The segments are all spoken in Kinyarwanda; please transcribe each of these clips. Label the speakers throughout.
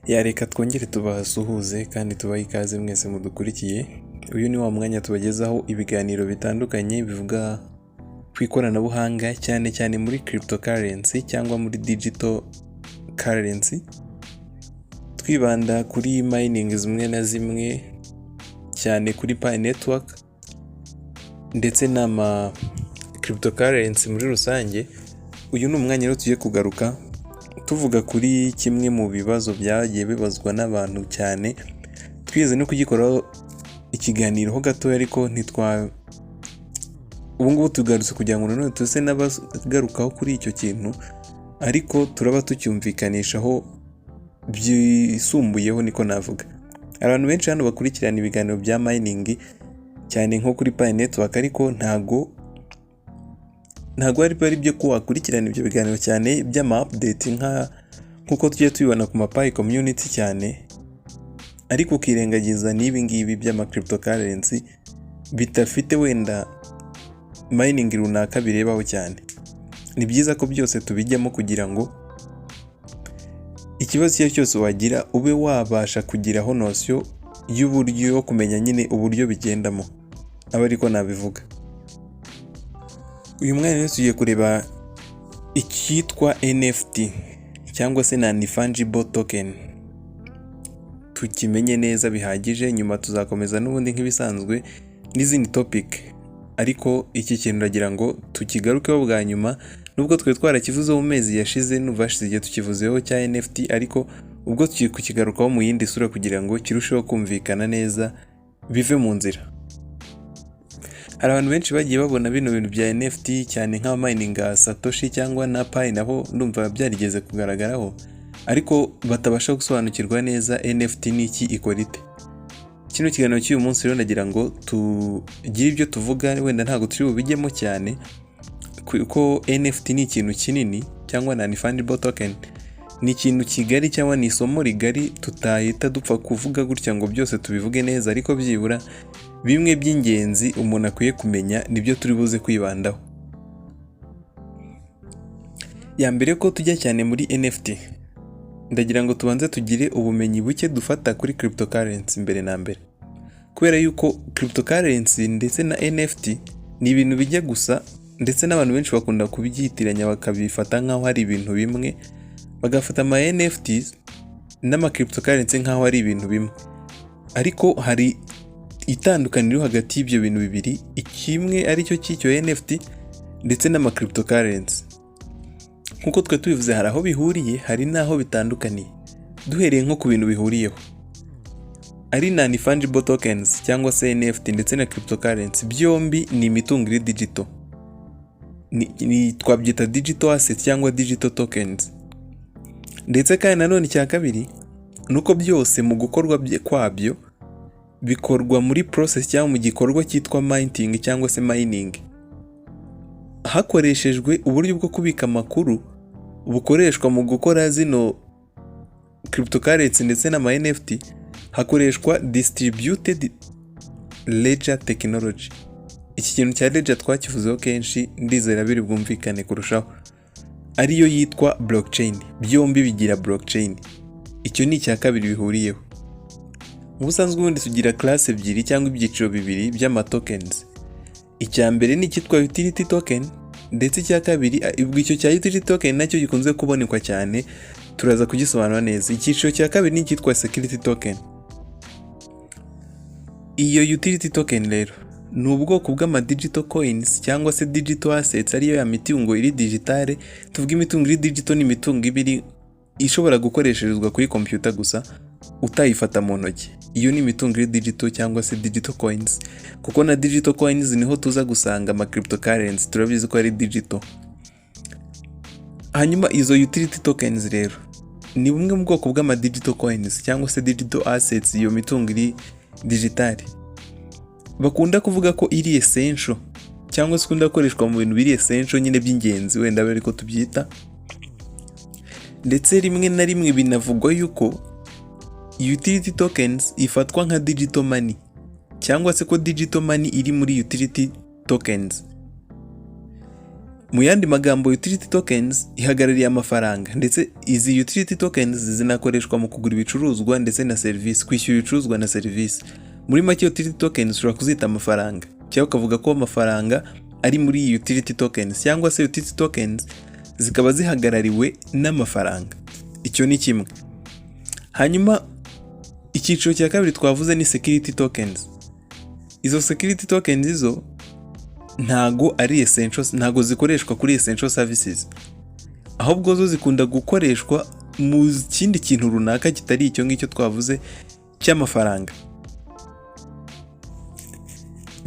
Speaker 1: Reka twongere tubasuhuze kandi tubahe ikaze mwese mudukurikiye. Uyu ni wa mwanya tubagezaho ibiganiro bitandukanye bivuga ku ikoranabuhanga cyane cyane muri cryptocurrency cyangwa muri digital currency. Twibanda kuri mining zimwe na zimwe cyane kuri Pi network ndetse n'ama cryptocurrency muri rusange. Uyu ni umwanya rero tugiye kugaruka tuvuga kuri kimwe mu bibazo byagiye bibazwa n'abantu cyane. Twize no kugikoraho ikiganiro ho gato ariko ubu ngubu tugarutse kugira ngo none tuse n'abagarukaho kuri icyo kintu, ariko turaba tucyumvikanishaho byisumbuyeho niko navuga. Abantu benshi hano bakurikirana ibiganiro bya mining cyane nko kuri Pi network, ariko ntago ari byo ko wakurikirana ibyo biganiro cyane by'ama update nkuko tugiye tubibona ku Pi community cyane, ariko ukirengagiza n'ibi ngibi by'ama cryptocurrency bitafite wenda mining runaka birebaho cyane. Ni byiza ko byose tubijyamo kugira ngo ikibazo cyose wagira ube wabasha kugiraho notion y'uburyo yo kumenya nyine uburyo bigendamo, aba ariko nabivuga. Uyu mwanya rero tugiye kureba icyitwa NFT cyangwa se non-fungible token. Tukimenye neza bihagije, nyuma tuzakomeza n'ubundi nk'ibisanzwe n'izindi topic, ariko iki kintu ndagira ngo tukigarukeho bwa nyuma. Nubwo twe twarakivuzeho mu mezi yashize n'ubashize igihe tukivuzeho cya NFT, ariko ubwo tugiye kukigarukaho mu yindi sura kugira ngo kirusheho kumvikana neza, bive mu nzira. Hari abantu benshi bagiye babona bino bintu bya NFT cyane nka mining Satoshi cyangwa na Pi, naho ndumva byarigeze kugaragaraho, ariko batabasha gusobanukirwa neza NFT n'iki ikora ite. Kino kiganiro cy'uyu munsi rero ndagira ngo tugire ibyo tuvuga, wenda ntabwo turi bubijyemo cyane kuko NFT ni ikintu kinini cyangwa non-fungible token ni ikintu kigari cyangwa ni isomo rigari, tutahita dupfa kuvuga gutya ngo byose tubivuge neza, ariko byibura bimwe by'ingenzi umuntu akwiye kumenya nibyo turi buze kwibandaho. Ya mbere ko tujya cyane muri NFT, ndagira ngo tubanze tugire ubumenyi buke dufata kuri cryptocurrency mbere na mbere, kubera yuko cryptocurrency ndetse na NFT ni ibintu bijya gusa, ndetse n'abantu benshi bakunda kubyitiranya bakabifata nk'aho ari ibintu bimwe, bagafata ama NFTs n'ama cryptocurrency nk'aho ari ibintu bimwe, ariko hari itandukaniro hagati y'ibyo bintu bibiri. Ikimwe aricyo cy'icyo NFT ndetse n'ama cryptocurrency, nkuko twe tubivuze, hari aho bihuriye hari n'aho bitandukaniye. Duhereye nko ku bintu bihuriyeho, ari non-fungible tokens cyangwa se NFT ndetse na cryptocurrency, byombi ni imitungo iri digital, twabyita digital assets cyangwa digital tokens. Ndetse kandi nanone icya kabiri nuko byose mu gukorwa kwabyo bikorwa muri process cyangwa mu gikorwa cyitwa minting cyangwa se mining, hakoreshejwe uburyo bwo kubika amakuru bukoreshwa mu gukora zino cryptocurrency ndetse n'ama NFT. Hakoreshwa distributed ledger technology. Iki kintu cya ledger twakivuzeho kenshi, ndizera biri bwumvikane kurushaho, ariyo yitwa blockchain. Byombi bigira blockchain. Icyo ni icya kabiri bihuriyeho. Mu busanzwe ubundi tugira class ebyiri cyangwa ibyiciro bibiri by'ama tokens. Icya mbere ni icyitwa utility token, ndetse icya kabiri icyo cya utility token nacyo gikunze kubonekwa cyane, turaza kugisobanura neza. Icyiciro cya kabiri ni icyitwa security token. Iyo utility token rero ni ubwoko bw'ama digital coins cyangwa se digital assets, ariyo ya mitungo iri digitale. Tuvuga imitungo iri digital ni imitungo ibiri ishobora gukoresherezwa kuri computer gusa utayifata mu ntoki. Iyo ni imitungo iri digital cyangwa se digital coins, kuko na digital coins niho tuza gusanga ama cryptocurrency, turabizi ko ari digital. Hanyuma izo utility tokens rero ni bumwe mu bwoko bw'ama digital coins cyangwa se digital assets, iyo mitungo iri digitale. Bakunda kuvuga ko iri essential cyangwa se kunda gukoreshwa mu bintu biri essential nyine by'ingenzi, wenda bari ko tubyita. Ndetse rimwe na rimwe binavugwa yuko utility tokens ifatwa nka digital money, cyangwa se ko digital money iri muri utility tokens. Mu yandi magambo, utility tokens ihagarariye amafaranga, ndetse izi utility tokens zinakoreshwa mu kugura ibicuruzwa ndetse na serivisi, kwishyura ibicuruzwa na serivisi. Muri make utility tokens ushobora kuzita amafaranga, cyangwa ukavuga ko amafaranga ari muri iyi utility tokens, cyangwa se utility tokens zikaba zihagarariwe n'amafaranga. Icyo ni kimwe. Hanyuma icyiciro cya kabiri twavuze ni security tokens. Izo security tokens izo ntago ari essentials, ntago zikoreshwa kuri essential services, ahubwo zo zikunda gukoreshwa mu kindi kintu runaka kitari icyo ngicyo twavuze cy'amafaranga.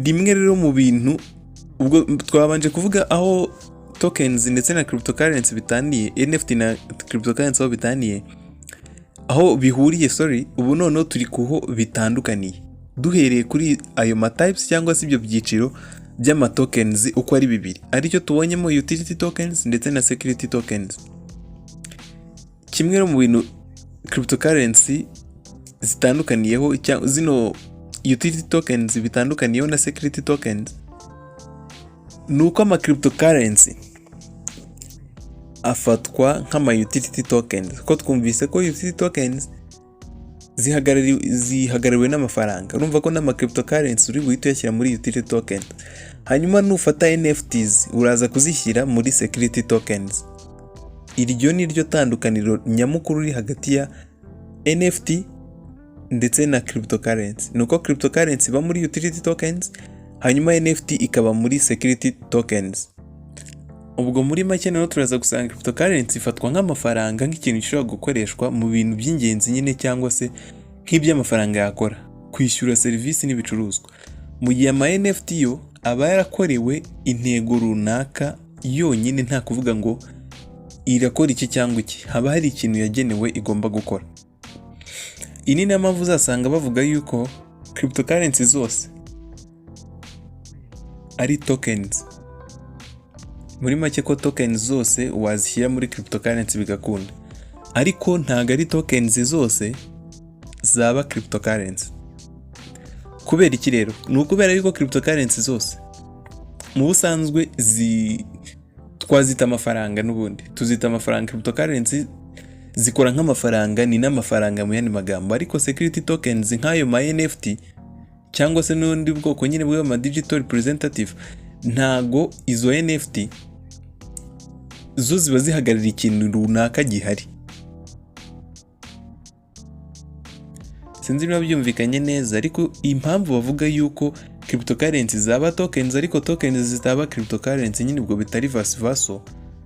Speaker 1: Rimwe rero mu bintu, ubwo twabanje kuvuga aho tokens ndetse na cryptocurrency bitaniye, NFT na cryptocurrency aho bitaniye, aho bihuriye, ubu noneho turi kuho bitandukaniye, duhereye kuri ayo types cyangwa se ibyo byiciro by'ama tokens uko ari bibiri, aricyo tubonyemo utility tokens ndetse na security tokens. Kimwe mu bintu cryptocurrency zitandukaniyeho, zino utility tokens bitandukaniyeho na security tokens, nuko ama cryptocurrency afatwa nk'ama utility tokens, ko twumvise ko utility tokens zihagarariwe n'amafaranga. Urumva ko n'ama cryptocurrency uri buhite uyashyira muri utility tokens. Hanyuma nufata NFTs uraza kuzishyira muri security tokens. Iryo ni ryo tandukaniro nyamukuru riri hagati ya NFT ndetse na cryptocurrency. Nuko cryptocurrency iba muri utility tokens, hanyuma NFT ikaba muri security tokens. Ubwo muri make naho turaza gusanga cryptocurrency ifatwa nk'amafaranga, nk'ikintu gishobora gukoreshwa mu bintu by'ingenzi nyine, cyangwa se nk'iby'amafaranga yakora, kwishyura serivisi n'ibicuruzwa. Mu gihe ama NFT yo aba yarakorewe intego runaka yonyine, nta kuvuga ngo irakora iki cyangwa iki, haba hari ikintu yagenewe igomba gukora. Iyi ni mpamvu uzasanga bavuga yuko cryptocurrency zose ari tokens. Muri make ko tokens zose wazishyira muri cryptocurrency bigakunda, ariko ntago ari tokens zose zaba cryptocurrency. Kubera iki rero? Ni ukubera yuko cryptocurrency zose mu busanzwe twazita amafaranga, n'ubundi tuzita amafaranga. Cryptocurrency zikora nk'amafaranga, ni n'amafaranga mu yandi magambo, ariko security tokens nk'ayo ma NFT cyangwa se n'undi bwoko nyine bw'ama digital representative, ntago izo NFT zo ziba zihagarariye ikintu runaka gihari. Sinzi niba byumvikanye neza, ariko impamvu bavuga yuko cryptocurrency zaba tokens ariko tokens zitaba cryptocurrency nyine ubwo bitari vice versa,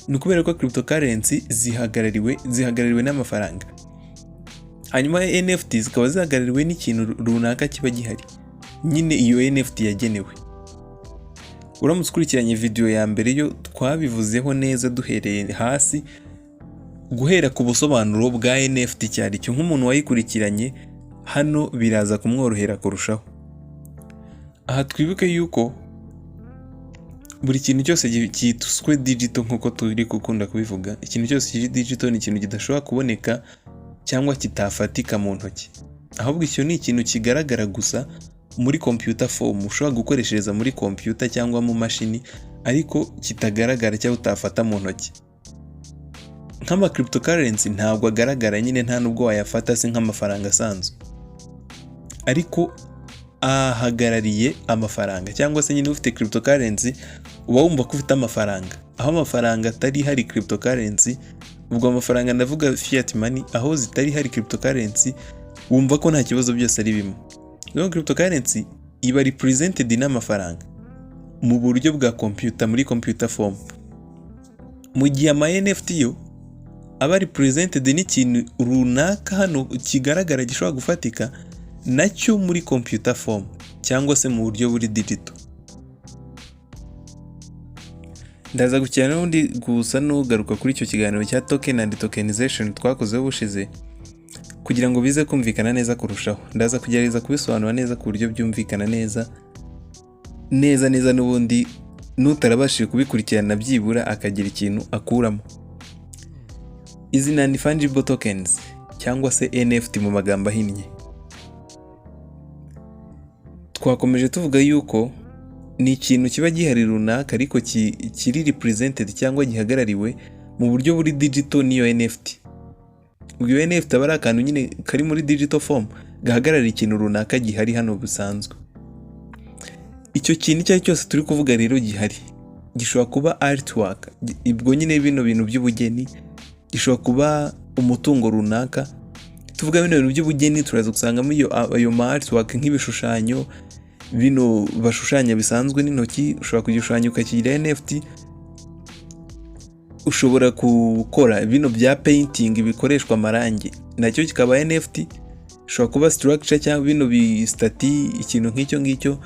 Speaker 1: ni ukubera ko cryptocurrency zihagarariwe n'amafaranga, hanyuma NFT zikaba zihagarariwe n'ikintu runaka kiba gihari, nyine iyo NFT yagenewe. Uramutse ukurikiranye video ya mbere yo twabivuzeho neza duhereye hasi, guhera ku busobanuro bwa NFT cyari cyo, nk'umuntu wayikurikiranye hano biraza kumworohera kurushaho. Aha twibuke yuko buri kintu cyose cyitwa digital, nkuko turi gukunda kubivuga, ikintu cyose kiri digital ni ikintu kidashobora kuboneka cyangwa kitafatika mu ntoki, ahubwo icyo ni ikintu kigaragara gusa muri computer form, ushobora gukoreshereza muri computer cyangwa mu mashini, ariko kitagaragara cyangwa utafata mu ntoki. Nk'ama cryptocurrency ntabwo agaragara nyine, nta nubwo wayafata se nk'amafaranga asanzwe, ariko ahagarariye amafaranga, cyangwa se nyine ufite cryptocurrency uba wumva ko ufite amafaranga. Aho amafaranga atari hari cryptocurrency, ubwo amafaranga ndavuga fiat money, aho zitari hari cryptocurrency wumva ko nta kibazo byose ari bimwe. Rero cryptocurrency iba represented n'amafaranga mu buryo bwa computer, muri computer form, mu gihe ama NFT yo aba represented n'ikintu runaka hano kigaragara gishobora gufatika nacyo muri computer form, cyangwa se mu buryo buri digital. Ndaza gukina n'undi gusa n'ugaruka kuri icyo kiganiro cya token and tokenization twakozeho bushize, kugira ngo bize kumvikana neza kurushaho. Ndaza kugerageza kubisobanura neza ku buryo byumvikana neza n'ubundi nutarabashije kubikurikirana byibura akagira ikintu akuramo. Izi ni fungible tokens cyangwa se NFT mu magambo ahinnye. Twakomeje tuvuga yuko ni ikintu kiba gihari runaka ariko kiri represented cyangwa gihagarariwe mu buryo buri digital niyo NFT. Ubwo NFT aba ari akantu nyine kari muri digital form gahagarara ikintu runaka gihari hano busanzwe. Icyo kintu icyo ari cyose turi kuvuga rero gihari gishobora kuba artwork, ibwo nyine bino bintu by'ubugeni, gishobora kuba umutungo runaka. Tuvuga bino bintu by'ubugeni turaza gusangamo ayo ma artwork nk'ibishushanyo bino bashushanya bisanzwe n'intoki, ushobora kugishushanya ukakigira NFT. Ushobora gukora bino bya painting bikoreshwa amarangi, nacyo kikaba NFT. Ushobora kuba structure cyangwa bino stati ikintu nk'icyo ngicyo,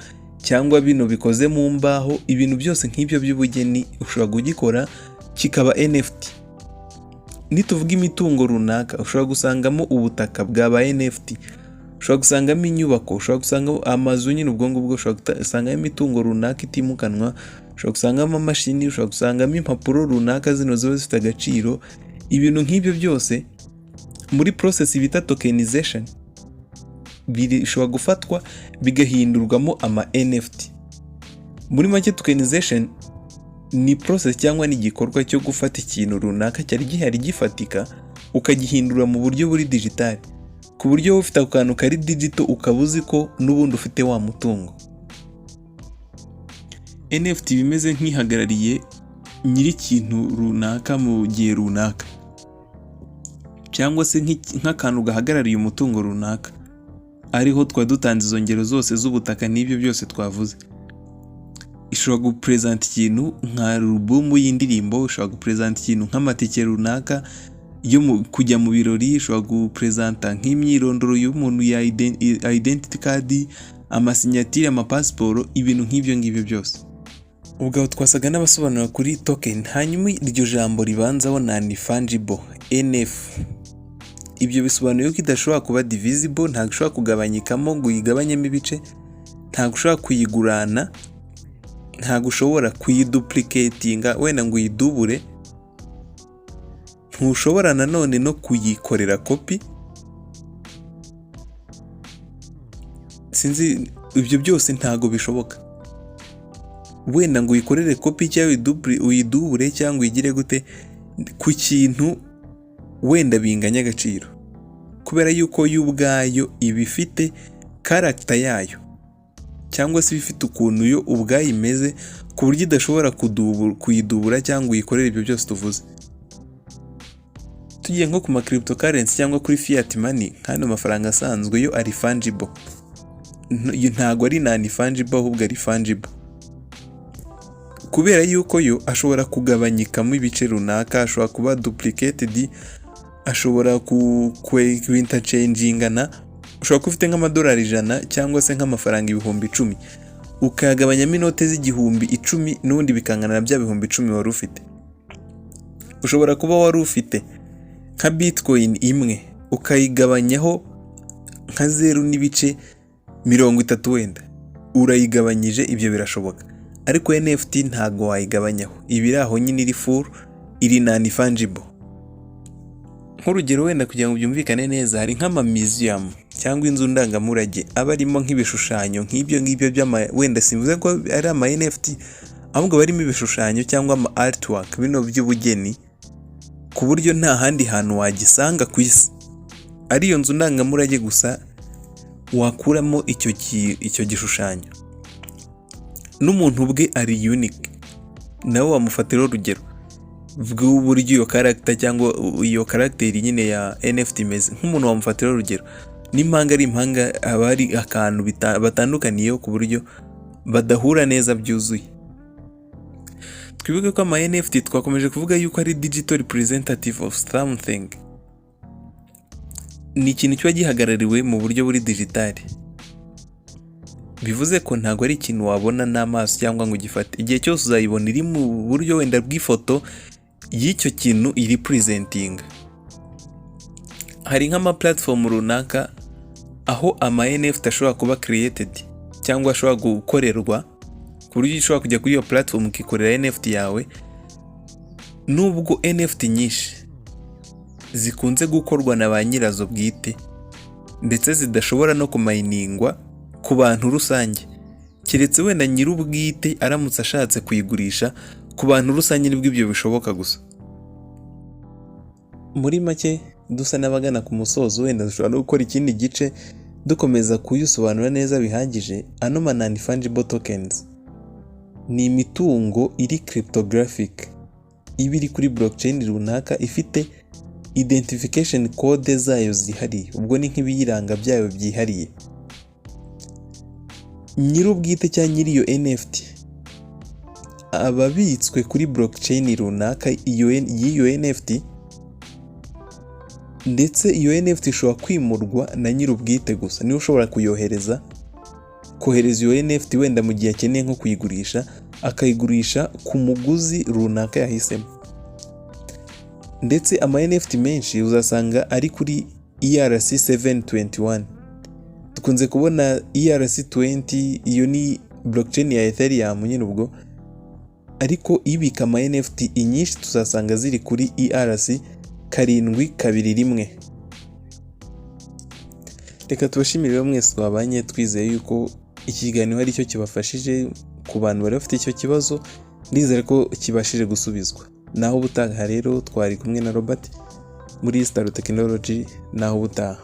Speaker 1: cyangwa bino bikoze mu mbaho. Ibintu byose nk'ibyo by'ubugeni ushobora kugikora kikaba NFT. Nituvuga imitungo runaka ushobora gusangamo ubutaka bwaba NFT, ushobora gusangamo inyubako, ushobora gusangamo amazu nyine ubwo ngubwo, ushobora gusangamo imitungo runaka itimukanwa, ushobora gusangamo amamashini, ushobora gusangamo impapuro runaka zino ziba zifite agaciro. Ibintu nk'ibyo byose muri process bita tokenization bishobora gufatwa bigahindurwamo ama NFT. Muri make tokenization ni process cyangwa ni igikorwa cyo gufata ikintu runaka cyari gihari gifatika ukagihindura mu buryo buri digital, ku buryo ufite akantu kari digital ukaba uzi ko n'ubundi ufite wa mutungo. NFT bimeze nk'ihagarariye nyiri ikintu runaka mu gihe runaka, cyangwa se nk'akantu gahagarariye umutungo runaka, ariho dutanze izo ngero zose z'ubutaka n'ibyo byose twavuze. Ishobora gupresent ikintu nka album y'indirimbo, ishobora gupresent ikintu nk'amatike runaka yo kujya mu birori, ishobora gupresenta nk'imyirondoro y'umuntu ya identity card, amasinyatire, amapasiporo, ibintu nk'ibyo ngibyo byose. Ubwo twasaga n'abasobanura kuri token. Hanyuma iryo jambo ribanzaho ni fungible, NF. Ibyo bisobanuye ko idashobora kuba divisible, ntabwo ushobora kugabanyikamo ngo uyigabanyemo ibice, ntabwo ushobora kuyigurana, ntabwo ushobora kuyiduplicatinga wenda ngo uyidubure, ntushobora nanone no kuyikorera copy. Sinzi, ibyo byose ntago bishoboka. Wenda ngo uyikorere copy cyangwa uyidubure cyangwa uyigire gute ku kintu wenda binganya agaciro, kubera yuko yo ubwayo iba ifite character yayo, cyangwa se bifite ukuntu yo ubwayo imeze ku buryo idashobora kuyidubura cyangwa uyikorera ibyo byose tuvuze. Tugiye nko ku ma cryptocurrency cyangwa kuri fiat money, hano amafaranga asanzwe yo ari fungible. Ntago ari non-fungible ahubwo ari fungible, kubera yuko yo ashobora kugabanyikamo ibice runaka, ashobora kuba duplicated, ashobora ku interchangingana. Ushobora kuba ufite nk'amadolari 100 cyangwa se nk'amafaranga 10,000 ukayagabanyamo inote z'igihumbi 10 n'ubundi bikangana na bya 10,000 wari ufite. Ushobora kuba wari ufite nka bitcoin imwe ukayigabanyaho nka 0.30 wenda, urayigabanyije. Ibyo birashoboka, ariko NFT ntago wayigabanyaho, ibiri aho nyine iri full, iri non-fungible. Nk'urugero wenda kugira ngo byumvikane neza, hari nk'ama museum cyangwa inzu ndangamurage aba arimo nk'ibishushanyo nk'ibyo ngibyo wenda simvuze ko ari ama NFT, ahubwo barimo ibishushanyo cyangwa ama artwork bino by'ubugeni, ku buryo nta handi hantu wagisanga ku isi, ari iyo nzu ndangamurage gusa wakuramo icyo gishushanyo. N'umuntu ubwe ari unique, nawe wamufatiraho urugero bw'uburyo iyo character cyangwa iyo character nyine ya NFT imeze. Nk'umuntu wamufatiraho urugero, n'impanga ari impanga, aba ari akantu batandukaniyeho ku buryo badahura neza byuzuye. Twibuke ko ama NFT twakomeje kuvuga yuko ari digital representative of something. Ni ikintu kiba gihagarariwe mu buryo buri digital, bivuze ko ntago ari ikintu wabona n'amaso cyangwa ngo ugifate. Igihe cyose uzayibona iri mu buryo wenda bw'ifoto y'icyo kintu iri presenting. Hari nk'ama platform runaka aho ama NFT ashobora kuba created cyangwa ashobora gukorerwa, ku buryo ushobora kujya kuri iyo platform ukikorera NFT yawe. Nubwo NFT nyinshi zikunze gukorwa na ba nyirazo bwite ndetse zidashobora no kumayiningwa ku bantu rusange, keretse wenda nyir'ubwite aramutse ashatse kuyigurisha ku bantu rusange nibwo ibyo bishoboka gusa. Muri make dusa n'abagana ku musozo, wenda dushobora no gukora ikindi gice dukomeza kuyisobanura neza bihagije. Ano ma non-fungible tokens ni imitungo iri cryptographic, iba iri kuri blockchain runaka ifite identification code zayo zihariye, ubwo ni nk'ibiyiranga byayo byihariye. Nyir'ubwite cyangwa nyir'iyo NFT ababitswe kuri blockchain runaka y'iyo NFT, ndetse iyo NFT ishobora kwimurwa na nyir'ubwite gusa, niwe ushobora kohereza iyo NFT wenda mu gihe akeneye nko kuyigurisha, akayigurisha ku muguzi runaka yahisemo. Ndetse ama NFT menshi uzasanga ari kuri ERC721. Dukunze kubona ERC20, iyo ni blockchain ya Ethereum nyine ubwo, ariko ibika ama NFT inyinshi tuzasanga ziri kuri ERC721. Reka tubashimire mwese twabanye, twizeye yuko iki kiganiro ari cyo kibafashije ku bantu bari bafite icyo kibazo. Ndizere ko kibashije gusubizwa. Naho ubutaha rero, twari kumwe na Robert muri Star Technology. Naho ubutaha.